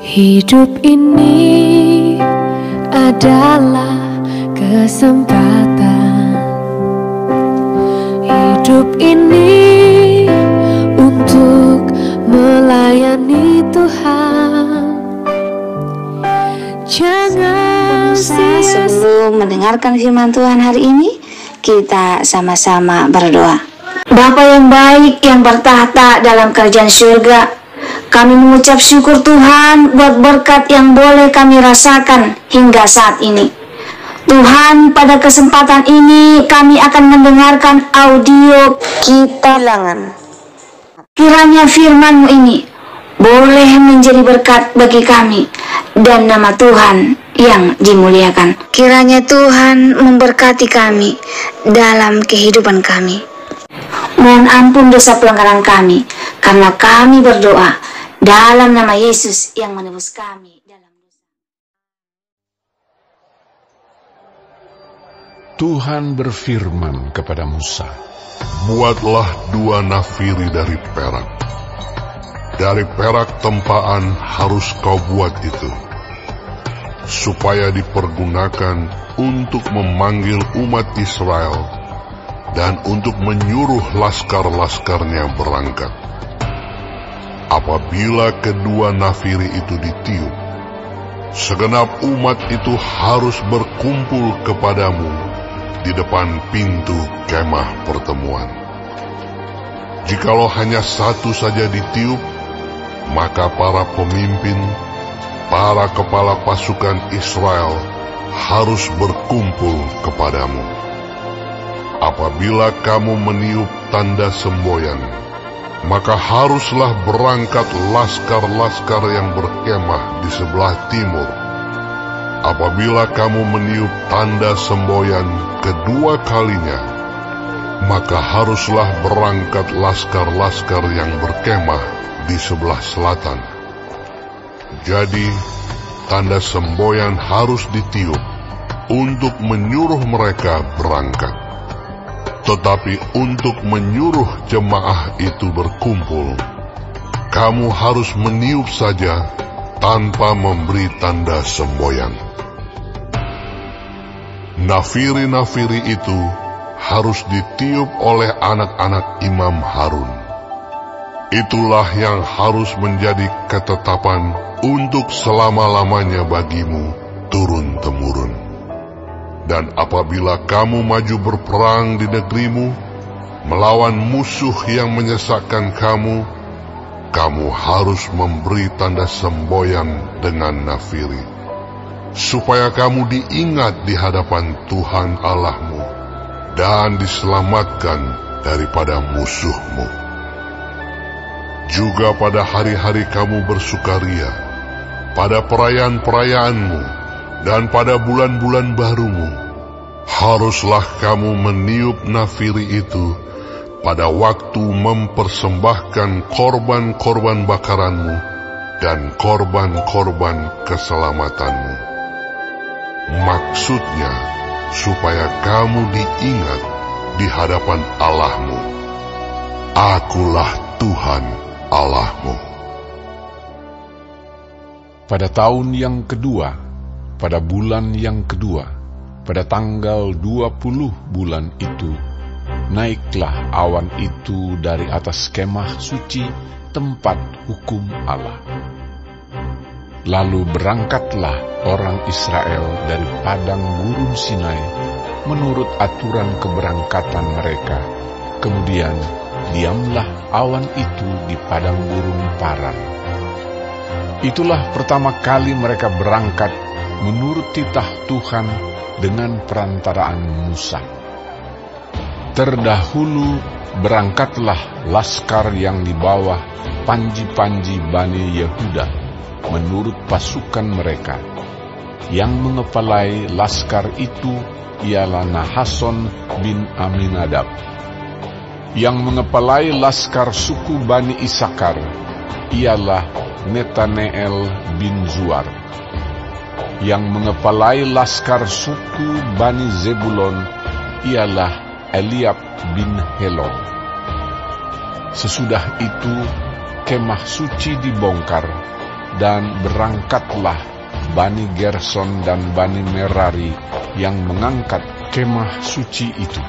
Hidup ini adalah kesempatan. Hidup ini untuk melayani Tuhan. Jangan sia-sia. Sebelum mendengarkan firman Tuhan hari ini, kita sama-sama berdoa. Bapa yang baik yang bertahta dalam kerajaan surga, kami mengucap syukur Tuhan buat berkat yang boleh kami rasakan hingga saat ini. Tuhan, pada kesempatan ini kami akan mendengarkan audio kita bilangan. Kiranya firman-Mu ini boleh menjadi berkat bagi kami dan nama Tuhan yang dimuliakan. Kiranya Tuhan memberkati kami dalam kehidupan kami. Mohon ampun dosa pelanggaran kami, karena kami berdoa dalam nama Yesus yang menebus kami dalam dosa. Tuhan berfirman kepada Musa, "Buatlah 2 nafiri dari perak. Dari perak tempaan harus kau buat itu, supaya dipergunakan untuk memanggil umat Israel dan untuk menyuruh laskar-laskarnya berangkat. Apabila kedua nafiri itu ditiup, segenap umat itu harus berkumpul kepadamu di depan pintu kemah pertemuan. Jikalau hanya satu saja ditiup, maka para pemimpin, para kepala pasukan Israel harus berkumpul kepadamu. Apabila kamu meniup tanda semboyan, maka haruslah berangkat laskar-laskar yang berkemah di sebelah timur. Apabila kamu meniup tanda semboyan kedua kalinya, maka haruslah berangkat laskar-laskar yang berkemah di sebelah selatan. Jadi, tanda semboyan harus ditiup untuk menyuruh mereka berangkat. Tetapi untuk menyuruh jemaah itu berkumpul, kamu harus meniup saja tanpa memberi tanda semboyan. Nafiri-nafiri itu harus ditiup oleh anak-anak Imam Harun. Itulah yang harus menjadi ketetapan untuk selama-lamanya bagimu turun-temurun. Dan apabila kamu maju berperang di negerimu, melawan musuh yang menyesakkan kamu, kamu harus memberi tanda semboyan dengan nafiri, supaya kamu diingat di hadapan Tuhan Allahmu, dan diselamatkan daripada musuhmu. Juga pada hari-hari kamu bersukaria, pada perayaan-perayaanmu, dan pada bulan-bulan barumu, haruslah kamu meniup nafiri itu pada waktu mempersembahkan korban-korban bakaranmu dan korban-korban keselamatanmu. Maksudnya, supaya kamu diingat di hadapan Allahmu. Akulah Tuhan Allahmu. pada tahun yang kedua, pada bulan yang kedua, pada tanggal 20 bulan itu, naiklah awan itu dari atas kemah suci tempat hukum Allah. Lalu berangkatlah orang Israel dari padang gurun Sinai menurut aturan keberangkatan mereka. Kemudian diamlah awan itu di padang gurun Paran. Itulah pertama kali mereka berangkat menurut titah Tuhan dengan perantaraan Musa. Terdahulu berangkatlah laskar yang di bawah panji-panji Bani Yehuda menurut pasukan mereka. Yang mengepalai laskar itu ialah Nahason bin Aminadab. Yang mengepalai laskar suku Bani Isakar ialah Netaneel bin Zuar. Yang mengepalai laskar suku Bani Zebulon ialah Eliab bin Helon. Sesudah itu kemah suci dibongkar, dan berangkatlah Bani Gerson dan Bani Merari yang mengangkat kemah suci itu.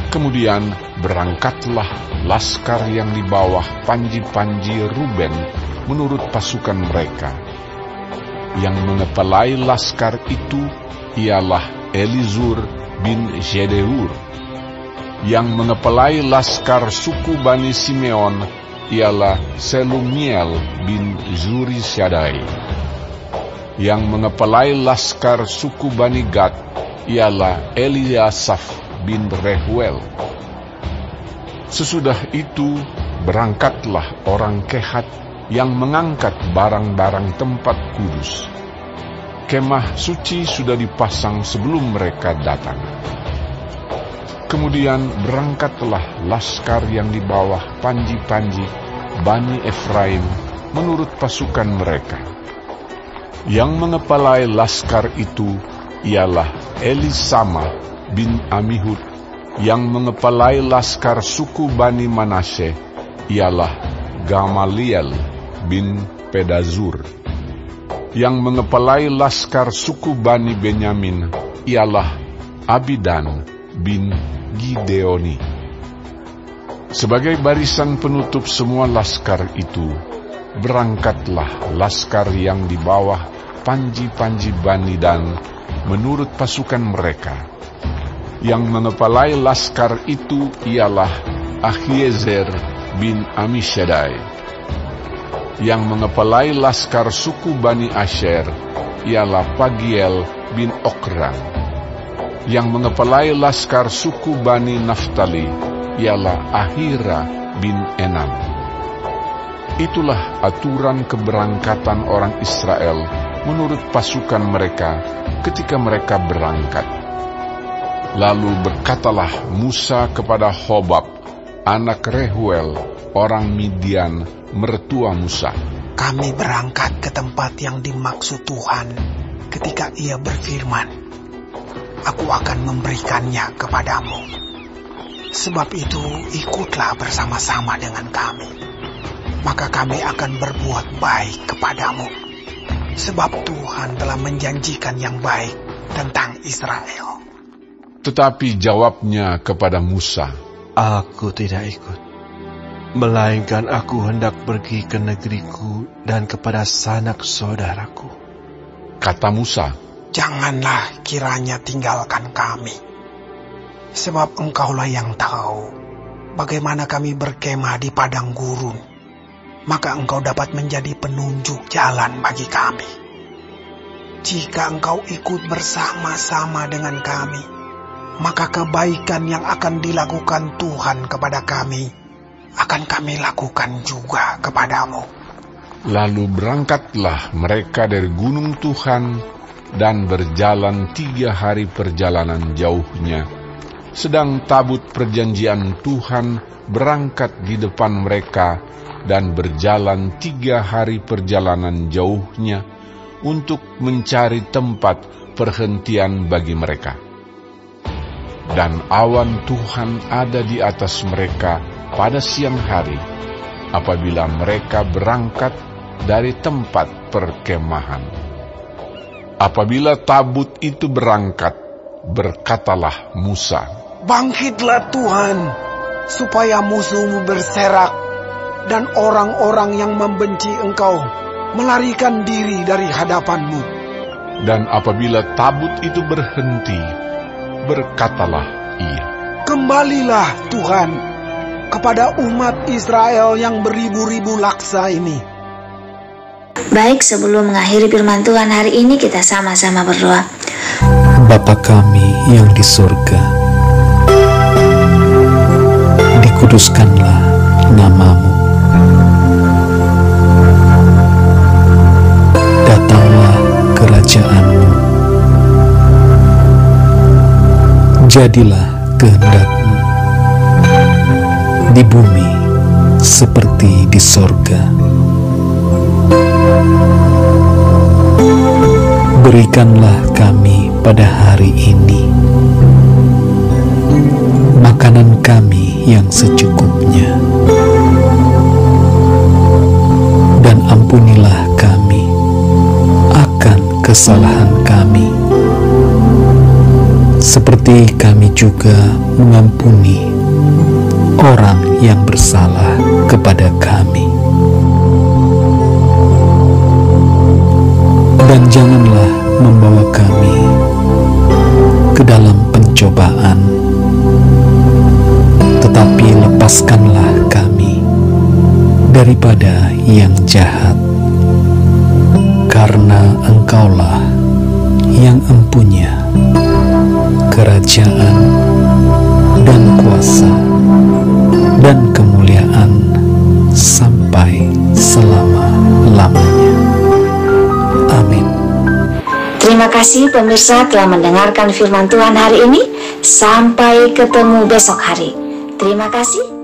Kemudian berangkatlah laskar yang di bawah panji-panji Ruben menurut pasukan mereka. Yang mengepalai laskar itu ialah Elizur bin Jedeur. Yang mengepalai laskar suku Bani Simeon ialah Selumiel bin Zurisadai. Yang mengepalai laskar suku Bani Gad ialah Eliasaf bin Rehuel. Sesudah itu berangkatlah orang Kehat yang mengangkat barang-barang tempat kudus. Kemah suci sudah dipasang sebelum mereka datang. Kemudian berangkatlah laskar yang di bawah panji-panji Bani Efraim menurut pasukan mereka. Yang mengepalai laskar itu ialah Elisama bin Amihud. Yang mengepalai laskar suku Bani Manasye ialah Gamaliel bin Pedazur. Yang mengepalai laskar suku Bani Benyamin ialah Abidan bin Gideoni. Sebagai barisan penutup semua laskar itu, berangkatlah laskar yang di bawah panji-panji Bani Dan menurut pasukan mereka. Yang mengepalai laskar itu ialah Ahiezer bin Amishadai. Yang mengepalai laskar suku Bani Asher ialah Pagiel bin Okran. Yang mengepalai laskar suku Bani Naftali ialah Ahira bin Enam. Itulah aturan keberangkatan orang Israel menurut pasukan mereka ketika mereka berangkat. Lalu berkatalah Musa kepada Hobab, anak Rehuel, orang Midian, mertua Musa. Kami berangkat ke tempat yang dimaksud Tuhan ketika Ia berfirman, Aku akan memberikannya kepadamu. Sebab itu ikutlah bersama-sama dengan kami. Maka kami akan berbuat baik kepadamu. Sebab Tuhan telah menjanjikan yang baik tentang Israel. Tetapi jawabnya kepada Musa, Aku tidak ikut, melainkan aku hendak pergi ke negeriku dan kepada sanak saudaraku. Kata Musa, Janganlah kiranya tinggalkan kami, sebab engkaulah yang tahu bagaimana kami berkemah di padang gurun. Maka engkau dapat menjadi penunjuk jalan bagi kami. Jika engkau ikut bersama-sama dengan kami, maka kebaikan yang akan dilakukan Tuhan kepada kami, akan kami lakukan juga kepadamu. Lalu berangkatlah mereka dari gunung Tuhan dan berjalan 3 hari perjalanan jauhnya. Sedang tabut perjanjian Tuhan berangkat di depan mereka dan berjalan 3 hari perjalanan jauhnya untuk mencari tempat perhentian bagi mereka. Dan awan Tuhan ada di atas mereka pada siang hari, apabila mereka berangkat dari tempat perkemahan. Apabila tabut itu berangkat, berkatalah Musa, Bangkitlah Tuhan, supaya musuhmu berserak, dan orang-orang yang membenci engkau melarikan diri dari hadapanmu. Dan apabila tabut itu berhenti, berkatalah ia, Kembalilah Tuhan kepada umat Israel yang beribu-ribu laksa ini. Baik, sebelum mengakhiri firman Tuhan hari ini, kita sama-sama berdoa. Bapa kami yang di surga, dikuduskanlah nama-Mu. Datanglah kerajaan-Mu. Jadilah kehendak-Mu di bumi seperti di sorga. Berikanlah kami pada hari ini makanan kami yang secukupnya, dan dan ampunilah kami akan kesalahan kami, seperti kami juga mengampuni orang yang bersalah kepada kami. Dan janganlah membawa kami ke dalam pencobaan, tetapi lepaskanlah kami daripada yang jahat, karena Engkaulah yang empunya kerajaan dan kuasa dan kemuliaan sampai selama-lamanya. Amin. Terima kasih pemirsa telah mendengarkan firman Tuhan hari ini. Sampai ketemu besok hari. Terima kasih.